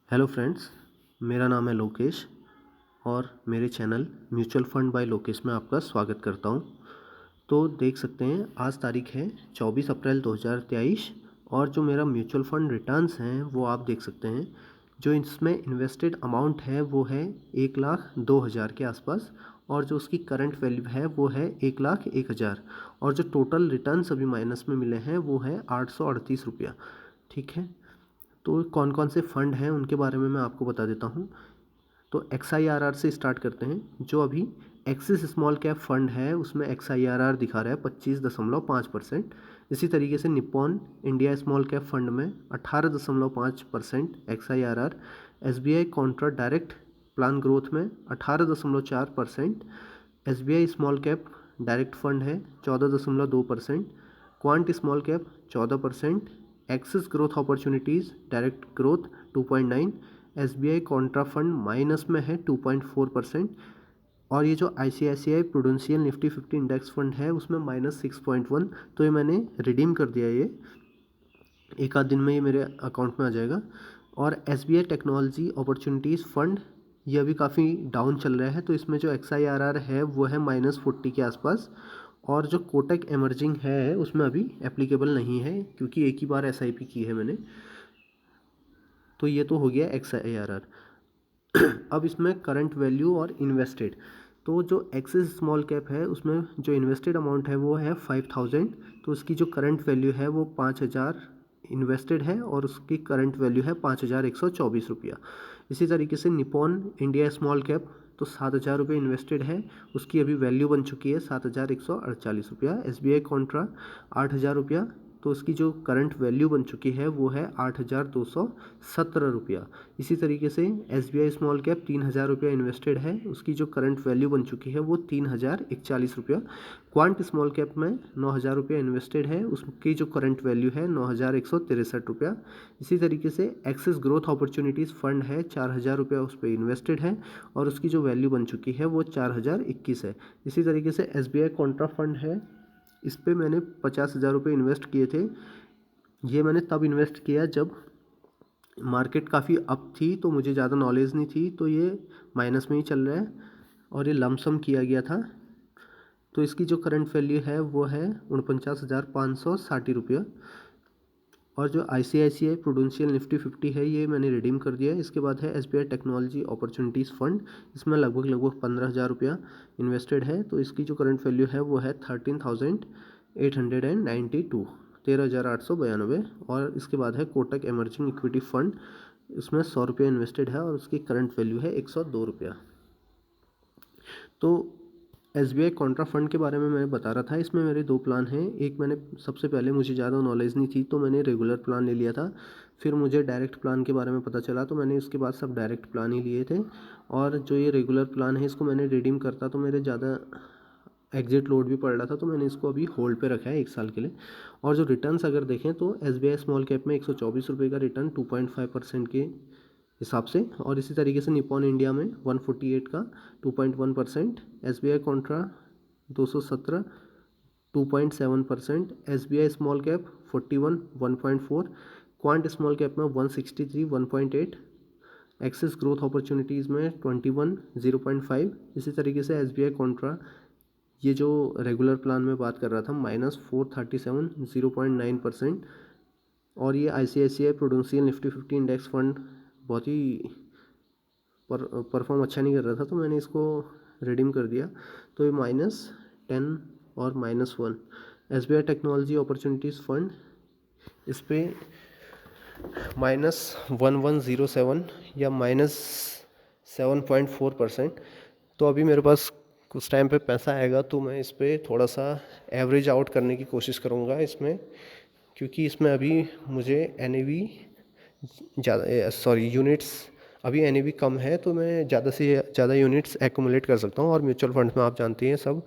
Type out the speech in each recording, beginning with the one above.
Hello friends, मेरा नाम है लोकेश और मेरे channel mutual fund by Lokesh में आपका स्वागत करता हूं। तो देख सकते हैं आज तारीख है 24 अप्रैल 2023 और जो मेरा म्यूचुअल फंड रिटर्न्स हैं वो आप देख सकते हैं। जो इसमें इन्वेस्टेड अमाउंट है वो है 1,02,000 के आसपास और जो उसकी करंट वैल्यू है वो है 1,01,000 और जो टोटल रिटर्न्स अभी माइनस में मिले हैं वो है 838 रुपया। ठीक है, तो कौन कौन से फ़ंड हैं उनके बारे में मैं आपको बता देता हूँ। तो XIRR से स्टार्ट करते हैं। जो अभी एक्सिस स्मॉल कैप फंड है उसमें XIRR दिखा रहा है 25.5%। इसी तरीके से Nippon India small cap fund में 18.5% XIRR। SBI Contra direct plan growth में 18.4%। SBI small cap direct fund है 14.2%। Quant small cap 14%। Axis growth opportunities direct growth 2.9। SBI Contra fund minus में है 2.4%। और ये जो ICICI prudential Nifty 50 index fund है उसमें -6.1। तो ये मैंने रिडीम कर दिया, ये एक आध दिन में ये मेरे अकाउंट में आ जाएगा। और SBI टेक्नोलॉजी अपॉर्चुनिटीज़ फंड ये अभी काफ़ी डाउन चल रहा है, तो इसमें जो XIRR है वो है -40 के आसपास। और जो कोटक एमर्जिंग है उसमें अभी एप्लीकेबल नहीं है क्योंकि एक ही बार SIP की है मैंने। तो ये तो हो गया XIRR। अब इसमें करंट वैल्यू और इन्वेस्टेड। तो जो एक्सिस स्मॉल कैप है उसमें जो इन्वेस्टेड अमाउंट है वो है 5,000। तो उसकी जो करंट वैल्यू है वो 5,000 इन्वेस्टेड है और उसकी करंट वैल्यू है 5,124 रुपया। इसी तरीके से निपॉन इंडिया स्मॉल कैप तो 7,000 रुपये इन्वेस्टेड है, उसकी अभी वैल्यू बन चुकी है 7,148 रुपया। SBI कॉन्ट्रा 8,000 रुपया, तो उसकी जो करंट वैल्यू बन चुकी है वो है 8,217 रुपया। इसी तरीके से SBI स्मॉल कैप 3,000 रुपया इन्वेस्टेड है, उसकी जो करंट वैल्यू बन चुकी है वो 3,041 रुपया। क्वांट स्मॉल कैप में 9,000 रुपया इन्वेस्टेड है, उसकी जो करंट वैल्यू है 9,163 रुपया। इसी तरीके से एक्सिस ग्रोथ अपॉर्चुनिटीज़ फंड है 4,000 रुपया उस पर इन्वेस्टेड है और उसकी जो वैल्यू बन चुकी है वो 4,021 है। इसी तरीके से SBI कॉन्ट्रा फंड है, इस पे मैंने 50,000 रुपये इन्वेस्ट किए थे। ये मैंने तब इन्वेस्ट किया जब मार्केट काफ़ी अप थी, तो मुझे ज़्यादा नॉलेज नहीं थी, तो ये माइनस में ही चल रहा है और ये लमसम किया गया था। तो इसकी जो करंट वैल्यू है वो है 49,560 रुपया। और जो ICICI प्रूडेंशियल निफ्टी 50 है ये मैंने रिडीम कर दिया है। इसके बाद है SBI टेक्नोलॉजी अपॉर्चुनिटीज़ फंड, इसमें लगभग 15,000 रुपया इन्वेस्टेड है। तो इसकी जो करंट वैल्यू है वो है 13,892, 13,892। और इसके बाद है कोटक एमर्जिंग इक्विटी फंड, इसमें 100 रुपया इन्वेस्टेड है और उसकी करंट वैल्यू है 102 रुपया। तो SBI कॉन्ट्रा फंड के बारे में मैं बता रहा था, इसमें मेरे दो प्लान हैं। एक मैंने सबसे पहले, मुझे ज़्यादा नॉलेज नहीं थी तो मैंने रेगुलर प्लान ले लिया था, फिर मुझे डायरेक्ट प्लान के बारे में पता चला तो मैंने उसके बाद सब डायरेक्ट प्लान ही लिए थे। और जो ये रेगुलर प्लान है इसको मैंने रिडीम करता तो मेरे ज़्यादा एग्जिट लोड भी पड़ रहा था, तो मैंने इसको अभी होल्ड पे रखा है 1 साल के लिए। और जो रिटर्न्स अगर देखें तो SBI स्मॉल कैप में 124 रुपये का रिटर्न 2.5% के हिसाब से, और इसी तरीके से निपॉन इंडिया में 148 का 2.1%। SBI Contra 217 2.7%। SBI small cap 41 1.4। Quant small cap में 163 1.8। एक्सिस ग्रोथ अपॉर्चुनिटीज़ में 21 0.5। इसी तरीके से SBI कॉन्ट्रा, ये जो रेगुलर प्लान में बात कर रहा था, -437 0.9%। और ये ICICI prudential Nifty 50 index fund बहुत ही परफॉर्म अच्छा नहीं कर रहा था, तो मैंने इसको रिडीम कर दिया। तो ये -10 और -1। SBI टेक्नोलॉजी अपॉर्चुनिटीज़ फंड, इस पर -1107 या -7.4%। तो अभी मेरे पास कुछ टाइम पे पैसा आएगा तो मैं इस पर थोड़ा सा एवरेज आउट करने की कोशिश करूँगा इसमें, क्योंकि इसमें अभी मुझे NAV ज़्यादा, सॉरी यूनिट्स, अभी NAV कम है तो मैं ज़्यादा से ज़्यादा यूनिट्स एक्यूमुलेट कर सकता हूँ। और म्यूचुअल फंड में आप जानते हैं सब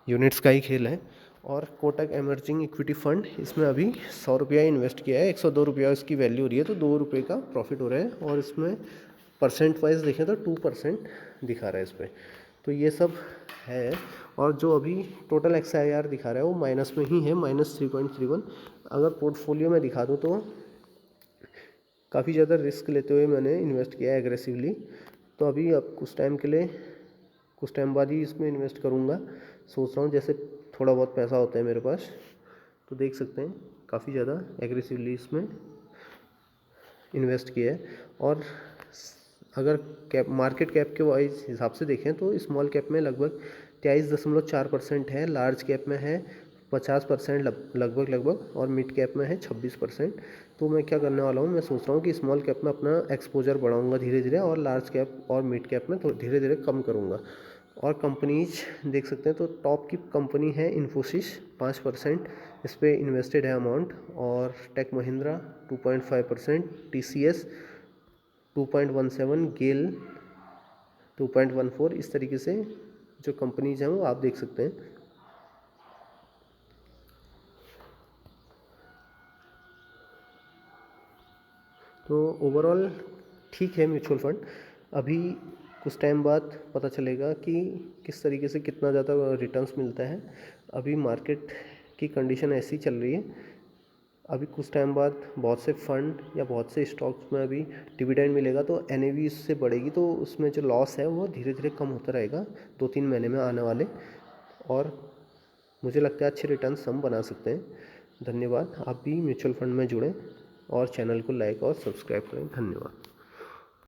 यूनिट्स का ही खेल है। और कोटक एमर्जिंग इक्विटी फंड, इसमें अभी 100 रुपया इन्वेस्ट किया है, 102 रुपया इसकी वैल्यू हो रही है, तो 2 रुपये का प्रॉफिट हो रहा है। और इसमें परसेंट वाइज देखें तो 2% दिखा रहा है इस पर। तो ये सब है। और जो अभी टोटल XIR दिखा रहा है वो माइनस में ही है, -3.31। अगर पोर्टफोलियो में दिखा दूँ तो काफ़ी ज़्यादा रिस्क लेते हुए मैंने इन्वेस्ट किया है एग्रेसिवली। तो अभी अब कुछ टाइम के लिए, कुछ टाइम बाद ही इसमें इन्वेस्ट करूँगा सोच रहा हूँ, जैसे थोड़ा बहुत पैसा होता है मेरे पास। तो देख सकते हैं काफ़ी ज़्यादा एग्रेसिवली इसमें इन्वेस्ट किया है। और अगर कैप मार्केट कैप के वाइज हिसाब से देखें तो स्मॉल कैप में लगभग 23.4% है, लार्ज कैप में है 50% लगभग और मिड कैप में है 26%। तो मैं क्या करने वाला हूँ, मैं सोच रहा हूँ कि स्मॉल कैप में अपना एक्सपोजर बढ़ाऊँगा धीरे धीरे, और लार्ज कैप और मिड कैप में तो धीरे धीरे कम करूँगा। और कंपनीज देख सकते हैं तो टॉप की कंपनी है इन्फोसिस 5%, इस पर इन्वेस्टेड है अमाउंट। और टेक महिंद्रा 2.5%, TCS 2.17, गेल 2.14। इस तरीके से जो कंपनीज हैं वो आप देख सकते हैं। तो ओवरऑल ठीक है म्यूचुअल फंड। अभी कुछ टाइम बाद पता चलेगा कि किस तरीके से कितना ज़्यादा रिटर्न्स मिलता है। अभी मार्केट की कंडीशन ऐसी चल रही है। अभी कुछ टाइम बाद बहुत से फंड या बहुत से स्टॉक्स में अभी डिविडेंड मिलेगा तो NAV इससे बढ़ेगी, तो उसमें जो लॉस है वो धीरे धीरे कम होता रहेगा 2-3 महीने में आने वाले। और मुझे लगता है अच्छे रिटर्न्स हम बना सकते हैं। धन्यवाद। आप भी म्यूचुअल फंड में जुड़ें और चैनल को लाइक और सब्सक्राइब करें। धन्यवाद।